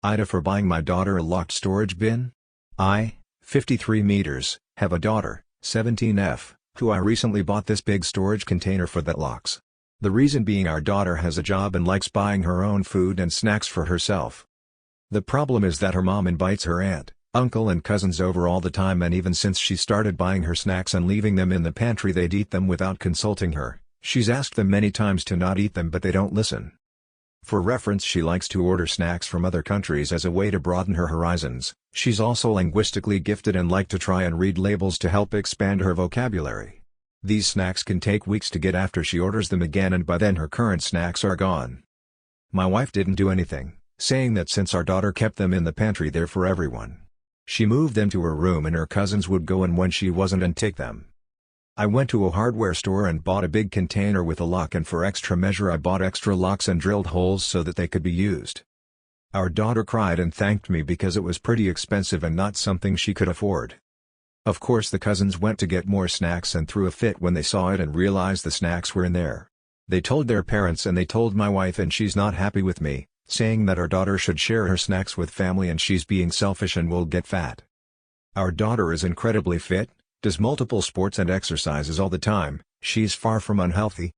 AITA for buying my daughter a locked storage bin? I, 53 meters, have a daughter, 17F, who I recently bought this big storage container for that locks. The reason being our daughter has a job and likes buying her own food and snacks for herself. The problem is that her mom invites her aunt, uncle and cousins over all the time, and even since she started buying her snacks and leaving them in the pantry they'd eat them without consulting her. She's asked them many times to not eat them but they don't listen. For reference, she likes to order snacks from other countries as a way to broaden her horizons. She's also linguistically gifted and like to try and read labels to help expand her vocabulary. These snacks can take weeks to get after she orders them again, and by then her current snacks are gone. My wife didn't do anything, saying that since our daughter kept them in the pantry there for everyone. She moved them to her room and her cousins would go in when she wasn't and take them. I went to a hardware store and bought a big container with a lock, and for extra measure I bought extra locks and drilled holes so that they could be used. Our daughter cried and thanked me because it was pretty expensive and not something she could afford. Of course the cousins went to get more snacks and threw a fit when they saw it and realized the snacks were in there. They told their parents and they told my wife, and she's not happy with me, saying that our daughter should share her snacks with family and she's being selfish and will get fat. Our daughter is incredibly fit, does multiple sports and exercises all the time. She's far from unhealthy.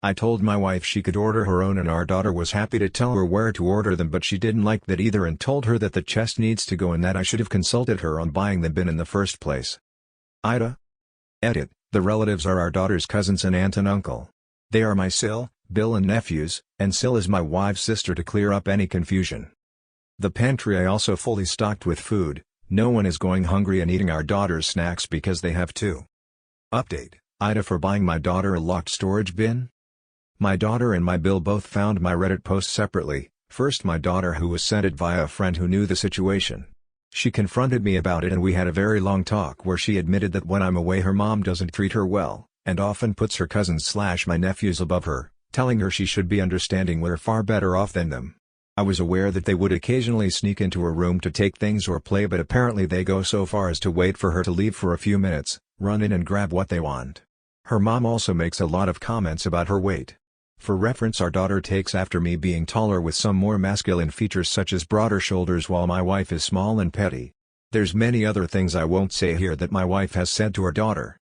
I told my wife she could order her own and our daughter was happy to tell her where to order them, but she didn't like that either and told her that the chest needs to go and that I should have consulted her on buying the bin in the first place. AITA. Edit. The relatives are our daughter's cousins and aunt and uncle. They are my Bill and nephews, and Sil is my wife's sister, to clear up any confusion. The pantry I also fully stocked with food. No one is going hungry and eating our daughter's snacks because they have to. Update. AITA for buying my daughter a locked storage bin? My daughter and my Bill both found my Reddit post separately. First my daughter, who was sent it via a friend who knew the situation. She confronted me about it and we had a very long talk where she admitted that when I'm away her mom doesn't treat her well, and often puts her cousins/my nephews above her, telling her she should be understanding we're far better off than them. I was aware that they would occasionally sneak into her room to take things or play, but apparently they go so far as to wait for her to leave for a few minutes, run in and grab what they want. Her mom also makes a lot of comments about her weight. For reference, our daughter takes after me, being taller with some more masculine features such as broader shoulders, while my wife is small and petty. There's many other things I won't say here that my wife has said to her daughter.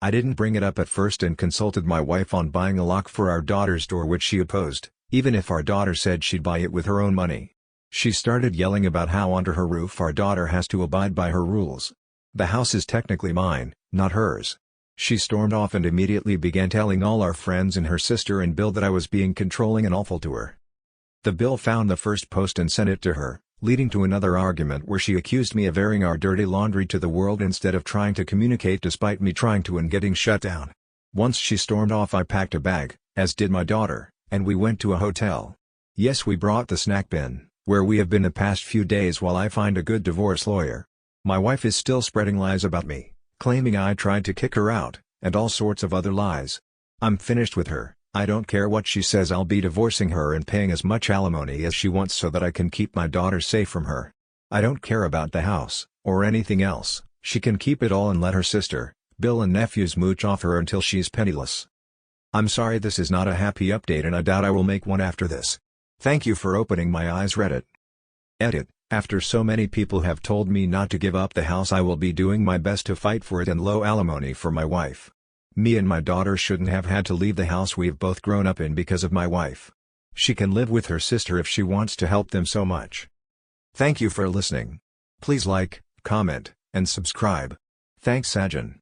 I didn't bring it up at first and consulted my wife on buying a lock for our daughter's door, which she opposed, even if our daughter said she'd buy it with her own money. She started yelling about how under her roof our daughter has to abide by her rules. The house is technically mine, not hers. She stormed off and immediately began telling all our friends and her sister and Bill that I was being controlling and awful to her. The Bill found the first post and sent it to her, leading to another argument where she accused me of airing our dirty laundry to the world instead of trying to communicate, despite me trying to and getting shut down. Once she stormed off, I packed a bag, as did my daughter, and we went to a hotel. Yes, we brought the snack bin, where we have been the past few days while I find a good divorce lawyer. My wife is still spreading lies about me, claiming I tried to kick her out, and all sorts of other lies. I'm finished with her. I don't care what she says. I'll be divorcing her and paying as much alimony as she wants so that I can keep my daughter safe from her. I don't care about the house, or anything else. She can keep it all and let her sister, Bill and nephews mooch off her until she's penniless. I'm sorry this is not a happy update and I doubt I will make one after this. Thank you for opening my eyes, Reddit. Edit. After so many people have told me not to give up the house, I will be doing my best to fight for it and low alimony for my wife. Me and my daughter shouldn't have had to leave the house we've both grown up in because of my wife. She can live with her sister if she wants to help them so much. Thank you for listening. Please like, comment, and subscribe. Thanks, Sajan.